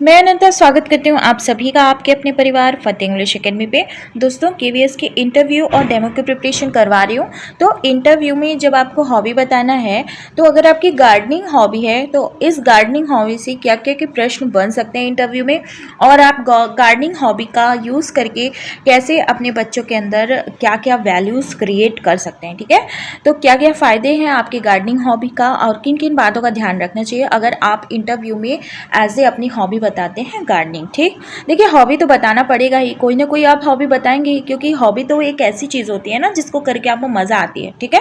मैं अनंता स्वागत करती हूँ आप सभी का आपके अपने परिवार फतेह इंग्लिश एकेडमी पे। दोस्तों केवीएस के इंटरव्यू और डेमो की प्रिपरेशन करवा रही हूँ। तो इंटरव्यू में जब आपको हॉबी बताना है, तो अगर आपकी गार्डनिंग हॉबी है तो इस गार्डनिंग हॉबी से क्या क्या के प्रश्न बन सकते हैं इंटरव्यू में, और आप गार्डनिंग हॉबी का यूज़ करके कैसे अपने बच्चों के अंदर क्या क्या वैल्यूज़ क्रिएट कर सकते हैं। ठीक है, तो क्या क्या फ़ायदे हैं आपकी गार्डनिंग हॉबी का और किन किन बातों का ध्यान रखना चाहिए अगर आप इंटरव्यू में एज ए अपनी हॉबी बताते हैं गार्डनिंग। ठीक, देखिए हॉबी तो बताना पड़ेगा ही, कोई ना कोई आप हॉबी बताएंगे ही, क्योंकि हॉबी तो एक ऐसी चीज़ होती है ना जिसको करके आपको मज़ा आती है। ठीक है,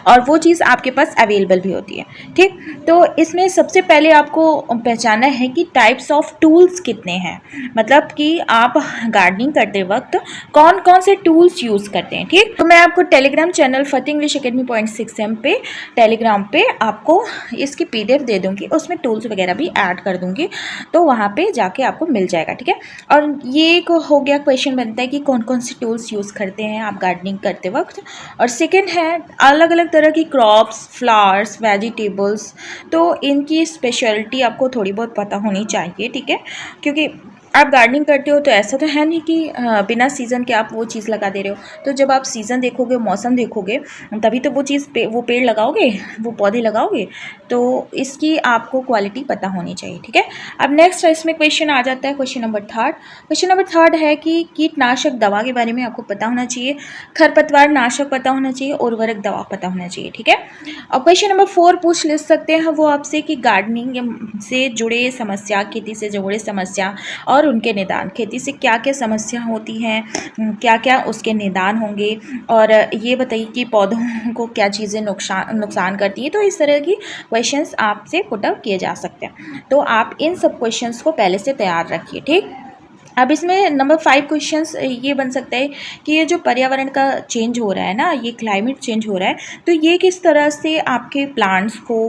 और वो चीज़ आपके पास अवेलेबल भी होती है। ठीक, तो इसमें सबसे पहले आपको पहचानना है कि टाइप्स ऑफ टूल्स कितने हैं, मतलब कि आप गार्डनिंग करते वक्त कौन कौन से टूल्स यूज़ करते हैं। ठीक, तो मैं आपको टेलीग्राम चैनल फतेह इंग्लिश एकेडमी 0.6M पे टेलीग्राम पे आपको इसकी PDF दे दूँगी, उसमें टूल्स वगैरह भी ऐड कर दूँगी, तो वहाँ पे जाके आपको मिल जाएगा। ठीक है, और ये एक हो गया क्वेश्चन बनता है कि कौन कौन से टूल्स यूज़ करते हैं आप गार्डनिंग करते वक्त। और सेकंड है अलग अलग तरह की क्रॉप्स, फ्लावर्स, वेजिटेबल्स, तो इनकी स्पेशलिटी आपको थोड़ी बहुत पता होनी चाहिए। ठीक है, क्योंकि आप गार्डनिंग करते हो तो ऐसा तो है नहीं कि बिना सीज़न के आप वो चीज़ लगा दे रहे हो। तो जब आप सीज़न देखोगे, मौसम देखोगे, तभी तो वो चीज़ वो पेड़ लगाओगे, वो पौधे लगाओगे। तो इसकी आपको क्वालिटी पता होनी चाहिए। ठीक है, अब नेक्स्ट इसमें क्वेश्चन आ जाता है question number third. Question number third है कि कीटनाशक दवा के बारे में आपको पता होना चाहिए, खरपतवार नाशक पता होना चाहिए, उर्वरक दवा पता होना चाहिए। ठीक है, और क्वेश्चन नंबर 4 पूछ ले सकते हैं वो आपसे कि गार्डनिंग से जुड़े समस्या, खेती से जुड़े समस्या और उनके निदान, खेती से क्या क्या समस्या होती हैं, क्या क्या उसके निदान होंगे, और ये बताइए कि पौधों को क्या चीज़ें नुकसान करती है। तो इस तरह की क्वेश्चंस आपसे पुट अप किए जा सकते हैं, तो आप इन सब क्वेश्चंस को पहले से तैयार रखिए। ठीक, अब इसमें नंबर 5 क्वेश्चंस ये बन सकता है कि ये जो पर्यावरण का चेंज हो रहा है ना, ये क्लाइमेट चेंज हो रहा है, तो ये किस तरह से आपके प्लांट्स को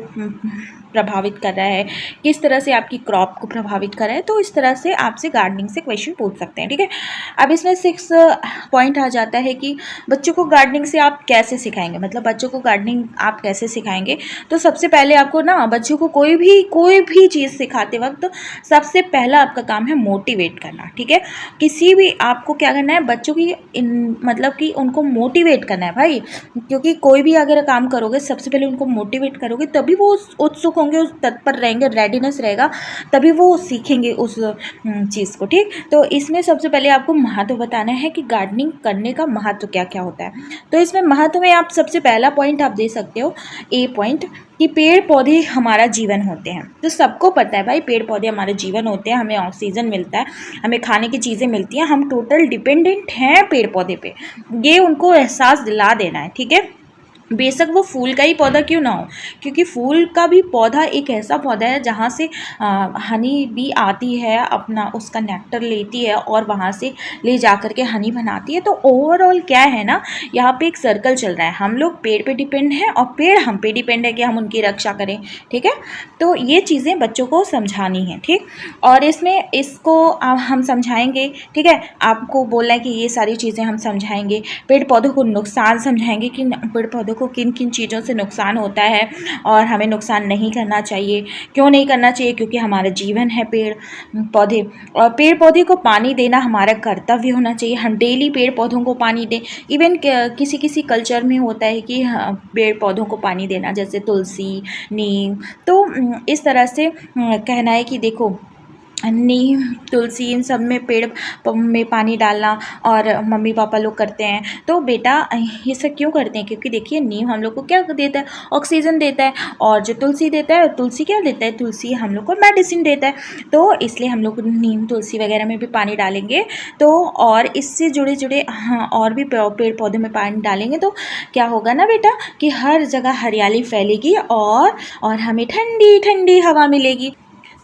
प्रभावित कर रहा है, किस तरह से आपकी क्रॉप को प्रभावित कर रहा है। तो इस तरह से आपसे गार्डनिंग से क्वेश्चन पूछ सकते हैं। ठीक है, अब इसमें 6 पॉइंट आ जाता है कि बच्चों को गार्डनिंग से आप कैसे सिखाएंगे, मतलब बच्चों को गार्डनिंग आप कैसे सिखाएंगे। तो सबसे पहले आपको ना बच्चों को कोई भी चीज़ सिखाते वक्त तो सबसे पहला आपका काम है मोटिवेट करना। ठीक है, किसी भी आपको क्या करना है, बच्चों की मतलब कि उनको मोटिवेट करना है भाई, क्योंकि कोई भी अगर काम करोगे सबसे पहले उनको मोटिवेट करोगे, तभी वो उत्सुक होंगे, उस तत्पर रहेंगे, रेडीनेस रहेगा, तभी वो सीखेंगे उस चीज़ को। ठीक, तो इसमें सबसे पहले आपको महत्व बताना है कि गार्डनिंग करने का महत्व क्या क्या होता है। तो इसमें महत्व में आप सबसे पहला पॉइंट आप दे सकते हो, ए पॉइंट, कि पेड़ पौधे हमारा जीवन होते हैं। तो सबको पता है भाई, पेड़ पौधे हमारे जीवन होते हैं, हमें ऑक्सीजन मिलता है, हमें खाने की चीज़ें मिलती हैं, हम टोटल डिपेंडेंट हैं पेड़ पौधे पे, ये उनको एहसास दिला देना है। ठीक है, बेशक वो फूल का ही पौधा क्यों ना हो, क्योंकि फूल का भी पौधा एक ऐसा पौधा है जहाँ से हनी भी आती है, अपना उसका नेक्टर लेती है और वहाँ से ले जा कर के हनी बनाती है। तो ओवरऑल क्या है ना, यहाँ पे एक सर्कल चल रहा है, हम लोग पेड़ पे डिपेंड हैं और पेड़ हम पे डिपेंड है कि हम उनकी रक्षा करें। ठीक है, तो ये चीज़ें बच्चों को समझानी है। ठीक, और इसमें इसको हम समझाएंगे। ठीक है, आपको बोलना है कि ये सारी चीज़ें हम समझाएंगे, पेड़ पौधों को नुकसान समझाएंगे कि पेड़ पौधों को किन किन चीज़ों से नुकसान होता है और हमें नुकसान नहीं करना चाहिए, क्यों नहीं करना चाहिए, क्योंकि हमारा जीवन है पेड़ पौधे, और पेड़ पौधे को पानी देना हमारा कर्तव्य होना चाहिए, हम डेली पेड़ पौधों को पानी दें। इवन किसी किसी कल्चर में होता है कि पेड़ पौधों को पानी देना, जैसे तुलसी, नीम, तो इस तरह से कहना है कि देखो नीम, तुलसी, इन सब में पेड़ में पानी डालना और मम्मी पापा लोग करते हैं। तो बेटा ये सब क्यों करते हैं, क्योंकि देखिए नीम हम लोग को क्या देता है, ऑक्सीजन देता है, और जो तुलसी देता है, तुलसी क्या देता है, तुलसी हम लोग को मेडिसिन देता है। तो इसलिए हम लोग नीम, तुलसी वगैरह में भी पानी डालेंगे, तो और इससे जुड़े जुड़े हाँ और भी पेड़ पौधे में पानी डालेंगे, तो क्या होगा ना बेटा कि हर जगह हरियाली फैलेगी और हमें ठंडी ठंडी हवा मिलेगी।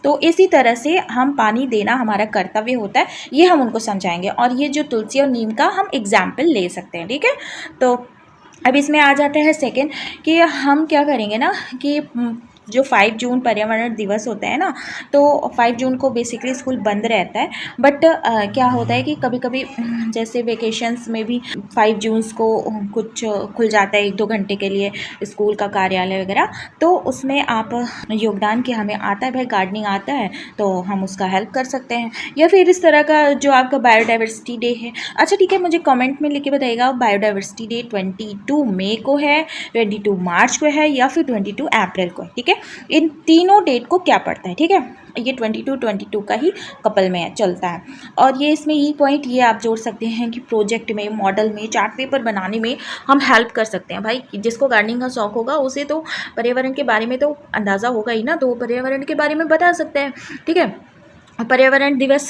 तो इसी तरह से हम पानी देना हमारा कर्तव्य होता है, ये हम उनको समझाएंगे, और ये जो तुलसी और नीम का हम एग्जाम्पल ले सकते हैं। ठीक है, तो अब इसमें आ जाता है सेकंड कि हम क्या करेंगे ना कि जो 5 जून पर्यावरण दिवस होता है ना, तो 5 जून को बेसिकली स्कूल बंद रहता है, बट क्या होता है कि कभी कभी जैसे वेकेशंस में भी 5 जून को कुछ खुल जाता है 1-2 घंटे के लिए स्कूल का कार्यालय वगैरह, तो उसमें आप योगदान कि हमें आता है भाई गार्डनिंग आता है तो हम उसका हेल्प कर सकते हैं। या फिर इस तरह का जो आपका बायोडाइवर्सिटी डे है, अच्छा ठीक है, मुझे कमेंट में लिख के बताइएगा बायोडाइवर्सिटी डे 22 मई को है, 22 मार्च को है या फिर 22 अप्रैल को है। ठीक है, इन तीनों डेट को क्या पड़ता है। ठीक है, ये 22 का ही कपल में चलता है। और ये इसमें ये पॉइंट ये आप जोड़ सकते हैं कि प्रोजेक्ट में, मॉडल में, चार्ट पेपर बनाने में हम हेल्प कर सकते हैं। भाई जिसको गार्डनिंग का शौक होगा उसे तो पर्यावरण के बारे में तो अंदाज़ा होगा ही ना, तो पर्यावरण के बारे में बता सकते हैं। ठीक है, पर्यावरण दिवस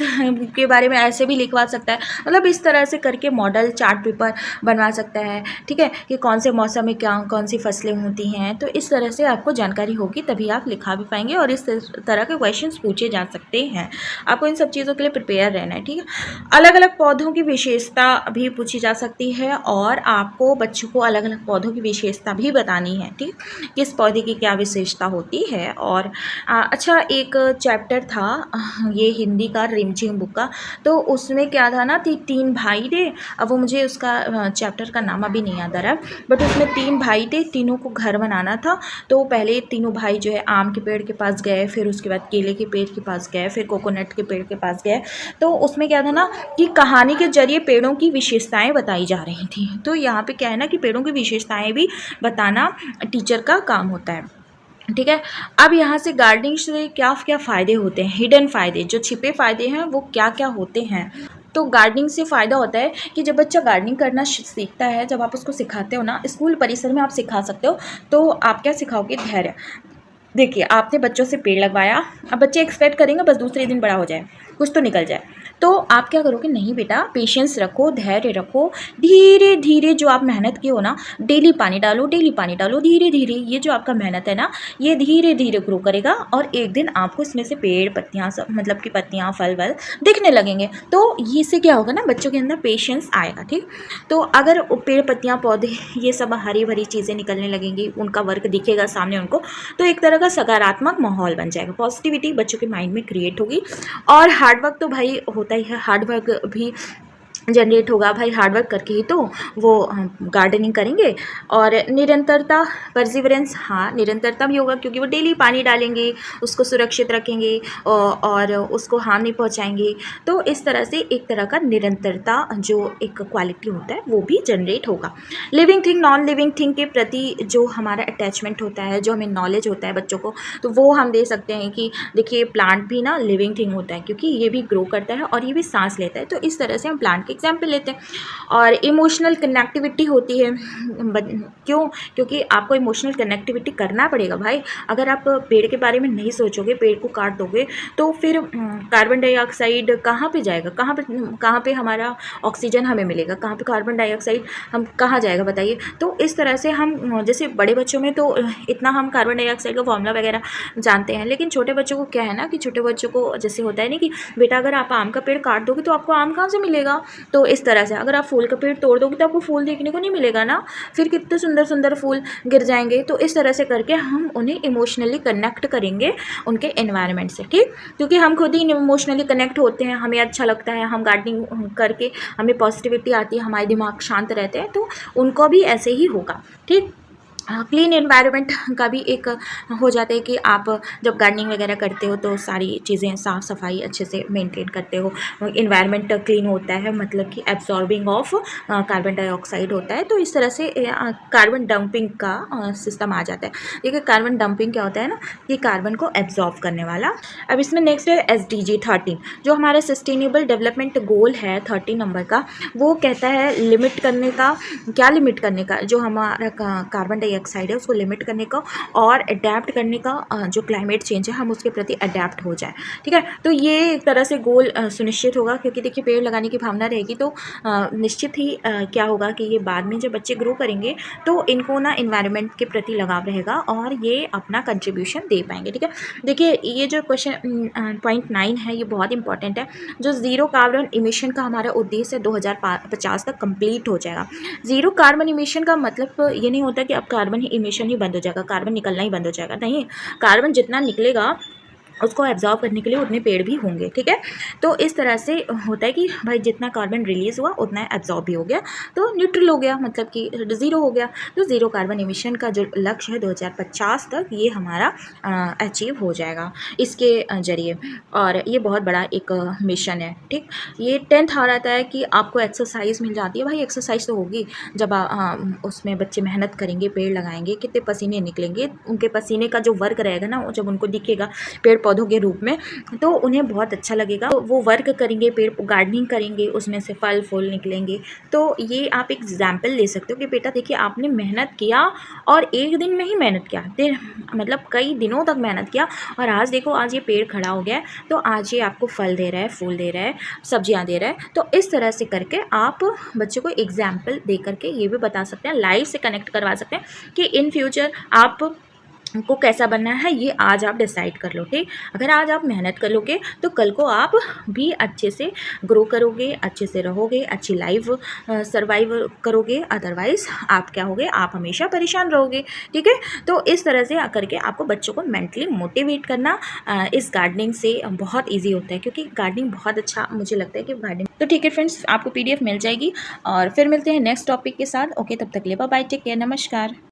के बारे में ऐसे भी लिखवा सकता है, मतलब इस तरह से करके मॉडल चार्ट पेपर बनवा सकता है। ठीक है, कि कौन से मौसम में क्या कौन सी फसलें होती हैं, तो इस तरह से आपको जानकारी होगी तभी आप लिखा भी पाएंगे और इस तरह के क्वेश्चंस पूछे जा सकते हैं। आपको इन सब चीज़ों के लिए प्रिपेयर रहना है। ठीक है, अलग अलग पौधों की विशेषता भी पूछी जा सकती है और आपको बच्चों को अलग अलग पौधों की विशेषता भी बतानी है। ठीक, किस पौधे की क्या विशेषता होती है। और अच्छा, एक चैप्टर था ये हिंदी का रिमझिम बुक का, तो उसमें क्या था ना, 3 भाई थे। अब वो मुझे उसका चैप्टर का नाम अभी नहीं याद आ रहा, बट उसमें 3 भाई थे, तीनों को घर बनाना था। तो पहले तीनों भाई जो है आम के पेड़ के पास गए, फिर उसके बाद केले के पेड़ के पास गए, फिर कोकोनट के पेड़ के पास गए। तो उसमें क्या था ना कि कहानी के जरिए पेड़ों की विशेषताएं बताई जा रही थी। तो यहाँ पे क्या है ना कि पेड़ों की विशेषताएं भी बताना टीचर का काम होता है। ठीक है, अब यहाँ से गार्डनिंग से क्या क्या फ़ायदे होते हैं, हिडन फ़ायदे, जो छिपे फ़ायदे हैं वो क्या क्या होते हैं। तो गार्डनिंग से फ़ायदा होता है कि जब बच्चा गार्डनिंग करना सीखता है, जब आप उसको सिखाते हो ना, स्कूल परिसर में आप सिखा सकते हो, तो आप क्या सिखाओगे, धैर्य। देखिए, आपने बच्चों से पेड़ लगवाया, अब बच्चे एक्सपेक्ट करेंगे बस दूसरे दिन बड़ा हो जाए, कुछ तो निकल जाए। तो आप क्या करोगे, नहीं बेटा, पेशेंस रखो, धैर्य रखो, धीरे धीरे जो आप मेहनत की हो ना, डेली पानी डालो, डेली पानी डालो, धीरे धीरे ये जो आपका मेहनत है ना, ये धीरे धीरे ग्रो करेगा और एक दिन आपको इसमें से पेड़ पत्तियाँ सब, मतलब कि पत्तियाँ फल वल दिखने लगेंगे। तो इससे क्या होगा ना, बच्चों के अंदर पेशेंस आएगा। ठीक, तो अगर पेड़ पत्तियाँ पौधे ये सब हरी भरी चीज़ें निकलने लगेंगी, उनका वर्क दिखेगा सामने उनको, तो एक तरह का सकारात्मक माहौल बन जाएगा, पॉजिटिविटी बच्चों के माइंड में क्रिएट होगी। और हार्डवर्क तो भाई होता ही है, हार्डवर्क भी जनरेट होगा। भाई हार्डवर्क करके ही तो वो गार्डनिंग करेंगे। और निरंतरता, परसिवरेंस, हाँ निरंतरता भी होगा क्योंकि वो डेली पानी डालेंगे, उसको सुरक्षित रखेंगे और उसको हार्म नहीं पहुंचाएंगे। तो इस तरह से एक तरह का निरंतरता जो एक क्वालिटी होता है वो भी जनरेट होगा। Living thing, non living thing के प्रति जो हमारा अटैचमेंट होता है, जो हमें नॉलेज होता है बच्चों को, तो वो हम दे सकते हैं कि देखिए प्लांट भी ना लिविंग थिंग होता है क्योंकि ये भी ग्रो करता है और ये भी सांस लेता है। तो इस तरह से हम प्लांट एग्जाम्पल लेते हैं। और इमोशनल कनेक्टिविटी होती है, क्यों, क्योंकि आपको इमोशनल कनेक्टिविटी करना पड़ेगा भाई। अगर आप पेड़ के बारे में नहीं सोचोगे, पेड़ को काट दोगे, तो फिर कार्बन डाइऑक्साइड कहाँ पे जाएगा, कहाँ पे हमारा ऑक्सीजन हमें मिलेगा, कहाँ पे कार्बन डाइऑक्साइड हम कहाँ जाएगा बताइए। तो इस तरह से हम, जैसे बड़े बच्चों में तो इतना हम कार्बन डाइऑक्साइड का फॉर्मूला वगैरह जानते हैं, लेकिन छोटे बच्चों को क्या है ना कि छोटे बच्चों को जैसे होता है ना कि बेटा अगर आप आम का पेड़ काट दोगे तो आपको आम कहाँ से मिलेगा। तो इस तरह से अगर आप फूल का पेड़ तोड़ दोगे तो आपको फूल देखने को नहीं मिलेगा ना, फिर कितने सुंदर सुंदर फूल गिर जाएंगे। तो इस तरह से करके हम उन्हें इमोशनली कनेक्ट करेंगे उनके एनवायरनमेंट से। ठीक, क्योंकि हम खुद ही इमोशनली कनेक्ट होते हैं, हमें अच्छा लगता है, हम गार्डनिंग करके हमें पॉजिटिविटी आती है, हमारे दिमाग शांत रहते हैं, तो उनको भी ऐसे ही होगा। ठीक, क्लीन एनवायरनमेंट का भी एक हो जाता है कि आप जब गार्डनिंग वगैरह करते हो तो सारी चीज़ें साफ़ सफाई अच्छे से मेंटेन करते हो, एनवायरनमेंट क्लीन होता है, मतलब कि एब्जॉर्बिंग ऑफ कार्बन डाइऑक्साइड होता है। तो इस तरह से कार्बन डंपिंग का सिस्टम आ जाता है। देखिए कार्बन डंपिंग क्या होता है ना, कि कार्बन को एब्जॉर्ब करने वाला। अब इसमें नेक्स्ट है SDG 13, जो हमारा सस्टेनेबल डेवलपमेंट गोल है 30 नंबर का। वो कहता है लिमिट करने का, क्या लिमिट करने का, जो हमारा कार्बन डाइऑक्साइड है उसको लिमिट करने का और अडेप्ट करने का, जो क्लाइमेट चेंज है हम उसके प्रति अडेप्ट हो जाए। ठीक है, तो ये एक तरह से गोल सुनिश्चित होगा, क्योंकि देखिए पेड़ लगाने की भावना रहेगी तो निश्चित ही क्या होगा कि ये बाद में जब बच्चे ग्रो करेंगे तो इनको ना इन्वायरमेंट के प्रति लगाव रहेगा और ये अपना कंट्रीब्यूशन दे पाएंगे। ठीक है, देखिए ये जो क्वेश्चन पॉइंट 9 है ये बहुत इंपॉर्टेंट है। जो ज़ीरो कार्बन इमिशन का हमारा उद्देश्य 2050 तक कंप्लीट हो जाएगा। ज़ीरो कार्बन इमिशन का मतलब ये नहीं होता कि अब कार्बन इमिशन ही बंद हो जाएगा, कार्बन निकलना ही बंद हो जाएगा, नहीं, कार्बन जितना निकलेगा उसको एब्जॉर्ब करने के लिए उतने पेड़ भी होंगे, ठीक है। तो इस तरह से होता है कि भाई जितना कार्बन रिलीज़ हुआ उतना एब्जॉर्ब भी हो गया, तो न्यूट्रल हो गया, मतलब कि ज़ीरो हो गया। तो ज़ीरो कार्बन एमिशन का जो लक्ष्य है 2050 तक, ये हमारा अचीव हो जाएगा इसके ज़रिए। और ये बहुत बड़ा एक मिशन है, ठीक। ये 10th आ रहा है कि आपको एक्सरसाइज मिल जाती है। भाई एक्सरसाइज तो होगी जब उसमें बच्चे मेहनत करेंगे, पेड़ लगाएंगे, कितने पसीने निकलेंगे, उनके पसीने का जो वर्क रहेगा ना, जब उनको दिखेगा पेड़ पौधों के रूप में, तो उन्हें बहुत अच्छा लगेगा। तो वो वर्क करेंगे, पेड़ गार्डनिंग करेंगे, उसमें से फल फूल निकलेंगे। तो ये आप एक एग्जाम्पल ले सकते हो कि बेटा देखिए आपने मेहनत किया, और एक दिन में ही मेहनत किया, मतलब कई दिनों तक मेहनत किया, और आज देखो आज ये पेड़ खड़ा हो गया है, तो आज ये आपको फल दे रहा है, फूल दे रहा है, सब्जियां दे रहा है। तो इस तरह से करके आप बच्चों को एग्जाम्पल दे करके ये भी बता सकते हैं, लाइफ से कनेक्ट करवा सकते हैं कि इन फ्यूचर आप को कैसा बनना है, ये आज आप डिसाइड कर लो, ठीक। अगर आज आप मेहनत कर लोगे तो कल को आप भी अच्छे से ग्रो करोगे, अच्छे से रहोगे, अच्छी लाइफ सर्वाइव करोगे। अदरवाइज़ आप क्या होगे, आप हमेशा परेशान रहोगे, ठीक है। तो इस तरह से करके आपको बच्चों को मेंटली मोटिवेट करना इस गार्डनिंग से बहुत ईजी होता है, क्योंकि गार्डनिंग बहुत अच्छा मुझे लगता है कि गार्डनिंग। तो ठीक है फ्रेंड्स, आपको PDF मिल जाएगी, और फिर मिलते हैं नेक्स्ट टॉपिक के साथ। ओके, तब तक ले बाय बाय, टेक केयर, नमस्कार।